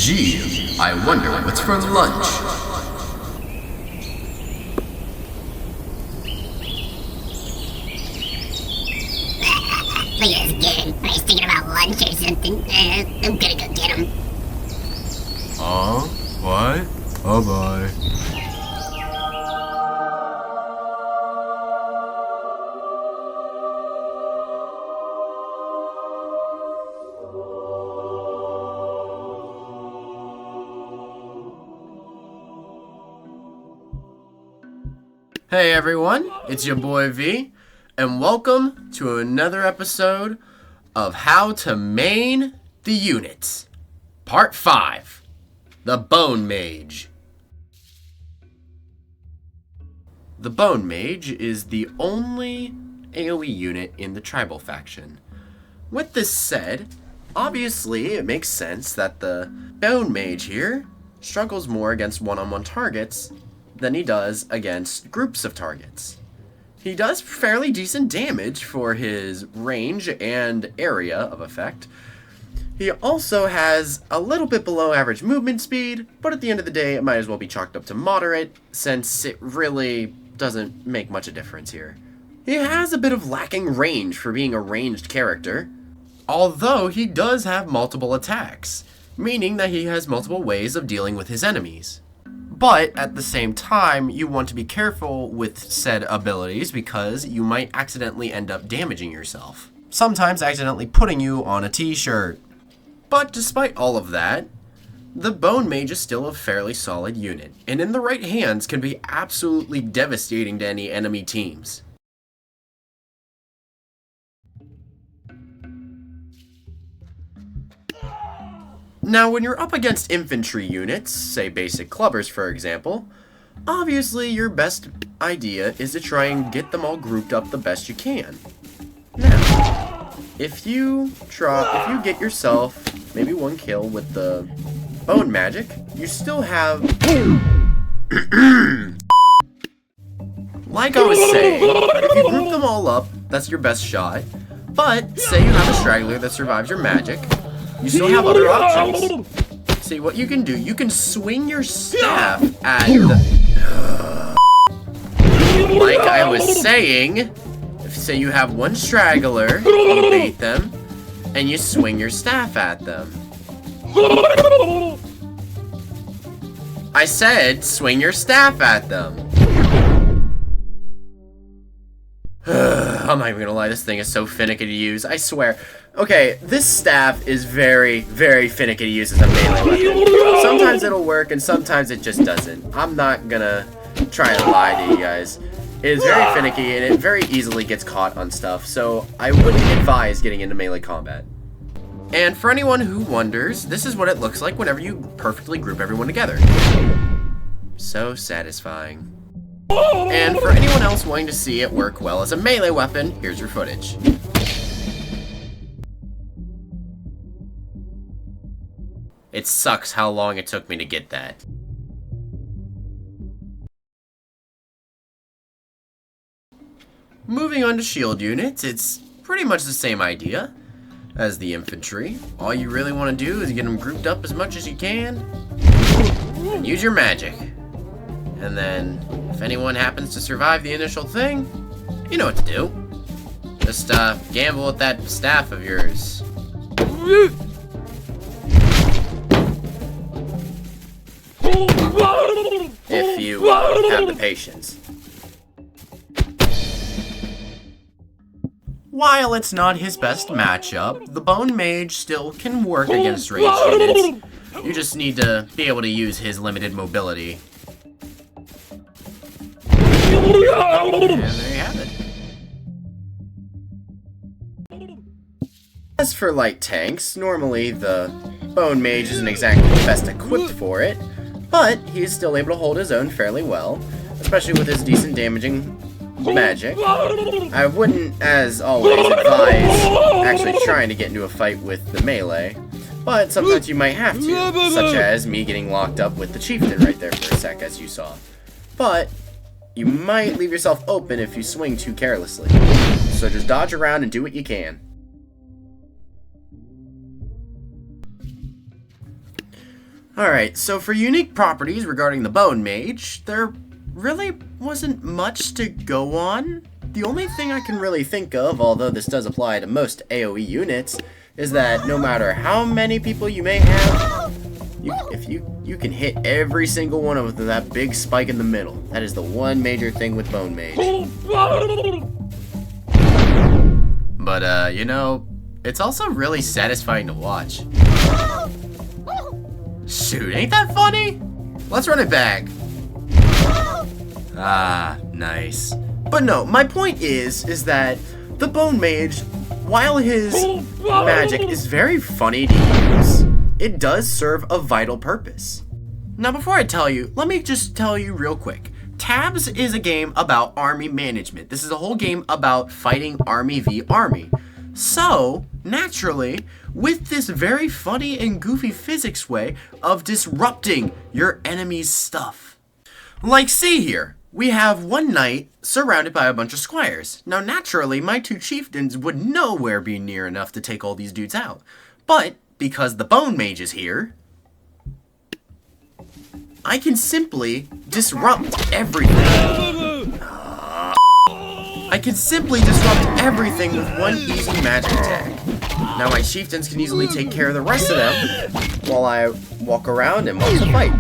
Gee, I wonder what's for lunch. Look at this kid. He's thinking about lunch or something. I'm gonna go get him. What? Bye-bye. Hey everyone, it's your boy V, and welcome to another episode of How to Main the Units, Part 5, the Bone Mage. The Bone Mage is the only AoE unit in the tribal faction. With this said, obviously it makes sense that the Bone Mage here struggles more against one-on-one targets than he does against groups of targets. He does fairly decent damage for his range and area of effect. He also has a little bit below average movement speed, but at the end of the day it might as well be chalked up to moderate, since it really doesn't make much a difference here. He has a bit of lacking range for being a ranged character, although he does have multiple attacks, meaning that he has multiple ways of dealing with his enemies. But at the same time, you want to be careful with said abilities because you might accidentally end up damaging yourself. Sometimes accidentally putting you on a t-shirt. But despite all of that, the Bone Mage is still a fairly solid unit, and in the right hands can be absolutely devastating to any enemy teams. Now, when you're up against infantry units, say basic clubbers for example, obviously your best idea is to try and get them all grouped up the best you can. Now, if you get yourself maybe one kill with the bone magic, you still have like I was saying, if you group them all up, that's your best shot. But say you have a straggler that survives your magic, you still have other options. See, what you can do, you can swing your staff at the... Like I was saying, if say you have one straggler, you bait them, and you swing your staff at them. I said, swing your staff at them. I'm not even gonna lie, this thing is so finicky to use, I swear. Okay, this staff is very, very finicky to use as a melee weapon. Sometimes it'll work, and sometimes it just doesn't. I'm not gonna try and lie to you guys. It is very finicky, and it very easily gets caught on stuff, so I wouldn't advise getting into melee combat. And for anyone who wonders, this is what it looks like whenever you perfectly group everyone together. So satisfying. And for anyone else wanting to see it work well as a melee weapon, here's your footage. It sucks how long it took me to get that. Moving on to shield units, it's pretty much the same idea as the infantry. All you really want to do is get them grouped up as much as you can and use your magic. And then, if anyone happens to survive the initial thing, you know what to do. Just, gamble with that staff of yours. If you, have the patience. While it's not his best matchup, the Bone Mage still can work against ranged units. You just need to be able to use his limited mobility. And there you have it. As for light tanks, normally the Bone Mage isn't exactly the best equipped for it, but he is still able to hold his own fairly well, especially with his decent damaging magic. I wouldn't, as always, advise actually trying to get into a fight with the melee, but sometimes you might have to, such as me getting locked up with the chieftain right there for a sec, as you saw. But you might leave yourself open if you swing too carelessly, so just dodge around and do what you can. Alright, so for unique properties regarding the Bone Mage, there really wasn't much to go on. The only thing I can really think of, although this does apply to most AoE units, is that no matter how many people you may have, you can hit every single one of them with that big spike in the middle. That is the one major thing with Bone Mage. But, you know, it's also really satisfying to watch. Shoot, ain't that funny? Let's run it back. Ah, nice. But no, my point is that the Bone Mage, while his magic is very funny to use, it does serve a vital purpose. Now before I tell you, let me just tell you real quick. Tabs is a game about army management. This is a whole game about fighting army v army. So, naturally, with this very funny and goofy physics way of disrupting your enemy's stuff. Like, see here, we have one knight surrounded by a bunch of squires. Now, naturally, my two chieftains would nowhere be near enough to take all these dudes out. But, because the Bone Mage is here, I can simply disrupt everything. I can simply disrupt everything with one easy magic attack. Now my chieftains can easily take care of the rest of them while I walk around and watch the fight.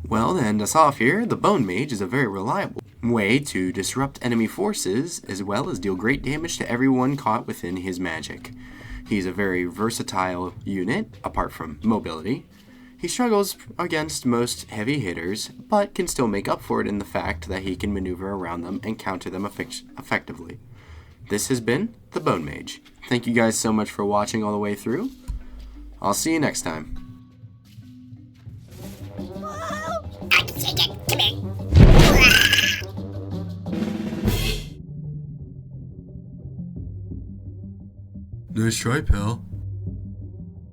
Well, to end us off here, the Bone Mage is a very reliable way to disrupt enemy forces as well as deal great damage to everyone caught within his magic. He's a very versatile unit, apart from mobility. He struggles against most heavy hitters, but can still make up for it in the fact that he can maneuver around them and counter them effectively. This has been the Bone Mage. Thank you guys so much for watching all the way through. I'll see you next time. I can take it. Come here. Nice try, pal.